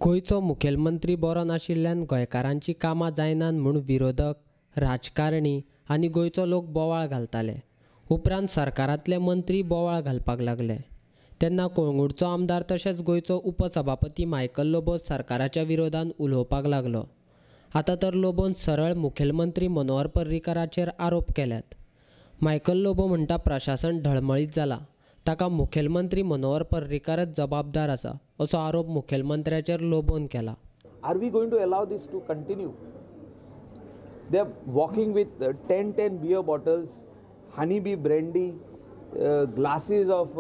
गोयचो मुखेलमंत्री बरो नाशिल्ल्यान गोंयकारांची कामां जायनात म्हूण विरोधक, राजकारणी आनी गोंयचो लोक बोवाळ घालताले. उपरांत सरकारांतले मंत्री बोवाळ घालपाक लागले. तेन्ना कोळंगूटचो आमदार तशेंच गोंयचो उपसभापती मायकल लोबो सरकाराच्या विरोधात उलोवपाक लागलो. आतां तर लोबोन सरळ मुखेलमंत्री मनोहर पर्रीकाराचेर आरोप केल्यात. मायकल लोबो म्हणटा प्रशासन ढळमळीत जाला, ताका मुखेलमंत्री मनोहर पर्रीकारच जबाबदार आसा, असो आरोप मुखेलमंत्र्याचेर लोबोन केला. Are we going to allow this to continue? They are walking with 10 beer bottles, honeybee brandy, glasses of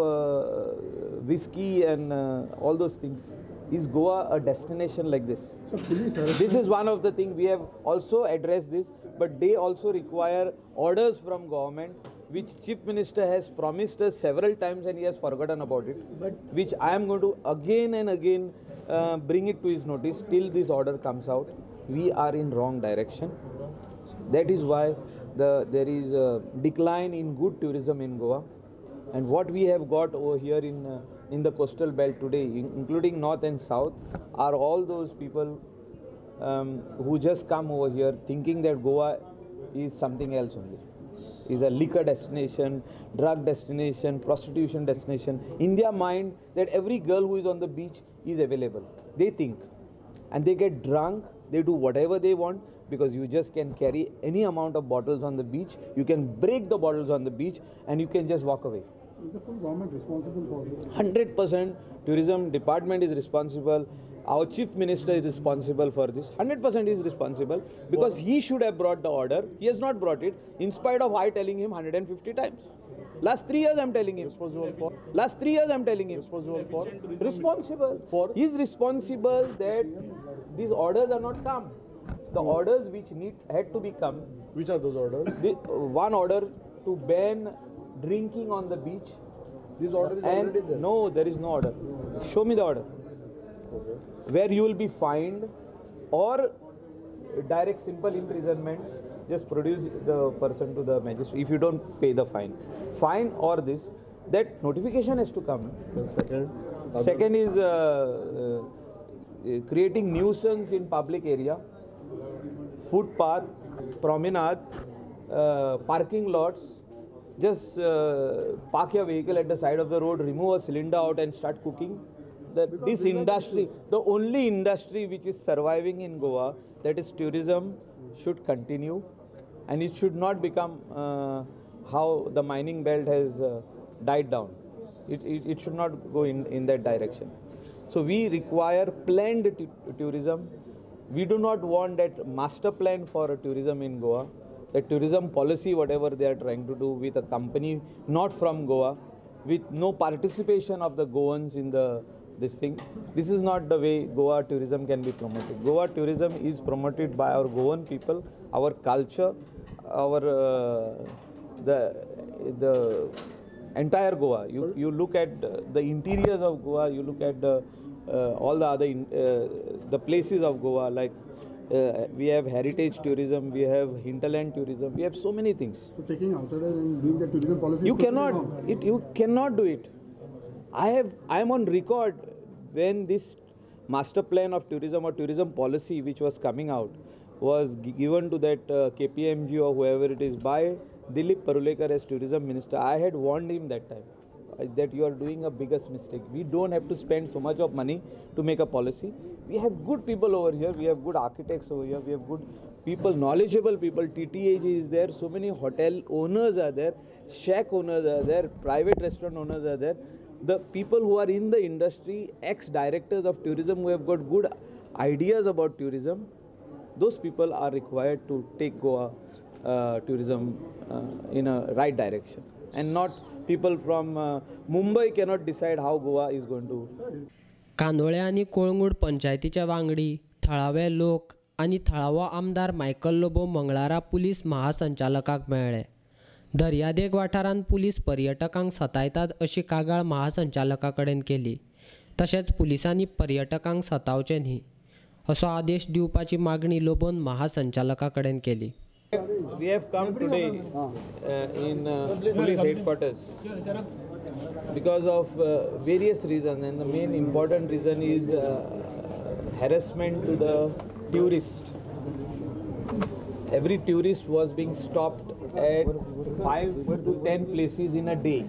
whiskey and all those things. Is Goa a destination like this? So this is one of the things we have also addressed this, but they also require orders from government, which Chief Minister has promised us several times and he has forgotten about it, which I am going to again and again bring it to his notice till this order comes out. We are in wrong direction. That is why there is a decline in good tourism in Goa, and what we have got over here in the coastal belt today, including north and south, are all those people who just come over here thinking that Goa is something else only. Is a liquor destination, drug destination, prostitution destination. In their mind that every girl who is on the beach is available. They think, and they get drunk, they do whatever they want, because you just can carry any amount of bottles on the beach, you can break the bottles on the beach and you can just walk away. Is the full government responsible for this? 100% tourism department is responsible. Our chief minister is responsible for this. 100% is responsible, because he should have brought the order. He has not brought it, in spite of I telling him 150 times. Last 3 years I am telling him. Responsible for? Last 3 years I am telling him. Responsible for? Responsible. For? He is responsible that these orders are not come. The orders which had to be come. Which are those orders? One order to ban drinking on the beach. This order is already there. No, there is no order. Show me the order. Okay. Where you will be fined or direct simple imprisonment. Just produce the person to the magistrate if you don't pay the fine. Fine or this, that notification has to come. And second? Second is creating nuisance in public area, footpath, promenade, parking lots. Just park your vehicle at the side of the road, remove a cylinder out and start cooking. This industry, the only industry which is surviving in Goa, that is tourism, should continue, and it should not become how the mining belt has died down. It should not go in that direction. So we require planned tourism. We do not want that master plan for tourism in Goa. The tourism policy, whatever they are trying to do with a company not from Goa, with no participation of the Goans in this thing. This is not the way Goa tourism can be promoted. Goa tourism is promoted by our Goan people, our culture, our the entire Goa. You look at the interiors of Goa. You look at all the other the places of Goa, like. We have heritage tourism, we have hinterland tourism, we have so many things. So taking outsiders and doing the tourism policy. You cannot do it. I am on record when this master plan of tourism or tourism policy which was coming out was given to that KPMG or whoever it is by Dilip Parrikar as tourism minister. I had warned him that time that you are doing a biggest mistake. We don't have to spend so much of money to make a policy. We have good people over here. We have good architects over here. We have good people, knowledgeable people. TTAG is there. So many hotel owners are there. Shack owners are there. Private restaurant owners are there. The people who are in the industry, ex-directors of tourism who have got good ideas about tourism, those people are required to take Goa tourism in a right direction, and not people from Mumbai cannot decide how Goa is going to. Candolim आनी कोळंगूट पंचायतीच्या वांगडी थळावे लोक आनी थळावो आमदार Michael Lobo मंगळारा police महासंचालकाक मेळ्ळे. दर्यादेग वाठारांत पुलीस पर्यटकांक सतायतात अशी कागाळ महासंचालका कडेन केली. तशेंच पुलिसांनी पर्यटकांक सतावचे न्ही असो आदेश दिवपाची मागणी लोबोन महासंचालका कडेन केली. We have come today in police headquarters because of various reasons, and the main important reason is harassment to the tourist. Every tourist was being stopped at 5 to 10 places in a day.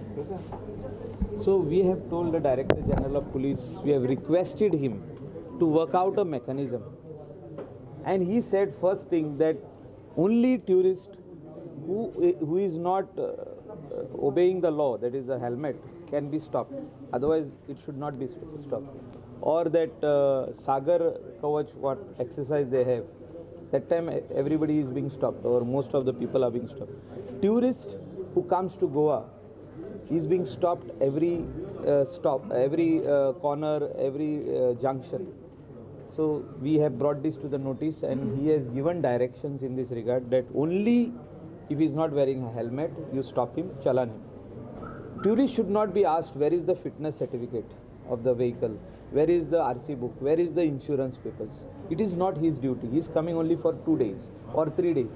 So we have told the Director General of Police, we have requested him to work out a mechanism. And he said first thing that only tourist who is not obeying the law, that is the helmet, can be stopped. Otherwise, it should not be stopped. Or that Sagar Kavach, what exercise they have, that time everybody is being stopped, or most of the people are being stopped. Tourist who comes to Goa is being stopped every stop, every corner, every junction. So we have brought this to the notice, and he has given directions in this regard that only if he is not wearing a helmet, you stop him, challan him. Tourists should not be asked where is the fitness certificate of the vehicle, where is the RC book, where is the insurance papers. It is not his duty. He is coming only for 2 days or 3 days.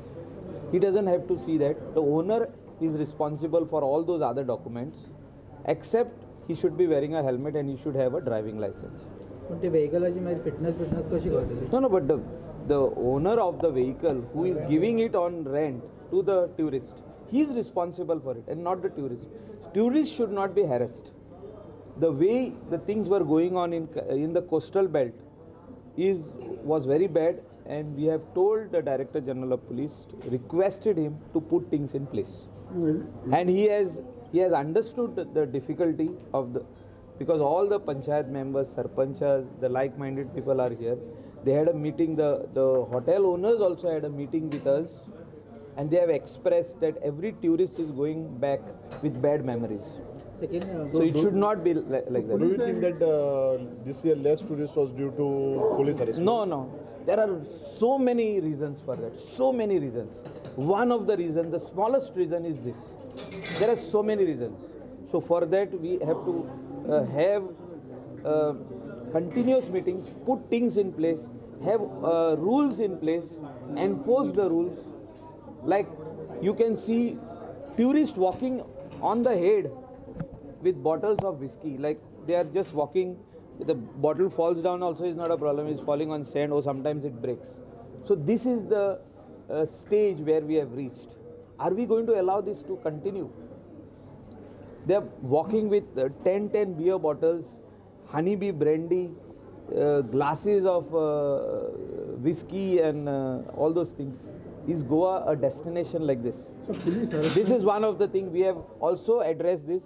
He doesn't have to see that. The owner is responsible for all those other documents, except he should be wearing a helmet and he should have a driving license. पण ते व्हेकलाची माझी fitness कशी करतली? No, but the owner of the vehicle who is giving it on rent to the tourist, he is responsible for it and not the tourist. Tourists should not be harassed. The way the things were going on in the coastal belt was very bad, and we have told the Director General of Police, requested him to put things in place. And he has understood the difficulty of because all the panchayat members, sarpanchas, the like-minded people are here. They had a meeting, the hotel owners also had a meeting with us, and they have expressed that every tourist is going back with bad memories. So it should not be like that. Do you think that this year less tourists was due to police harassment? No. There are so many reasons for that. So many reasons. One of the reasons, the smallest reason is this. There are so many reasons. So for that we have to have continuous meetings, put things in place, have rules in place, enforce the rules. Like you can see tourists walking on the head with bottles of whiskey, like they are just walking, the bottle falls down also is not a problem, it's falling on sand or sometimes it breaks. So this is the stage where we have reached. Are we going to allow this to continue? They are walking with 10 beer bottles, honeybee brandy, glasses of whiskey and all those things. Is Goa a destination like this? So police This is one of the things we have also addressed this.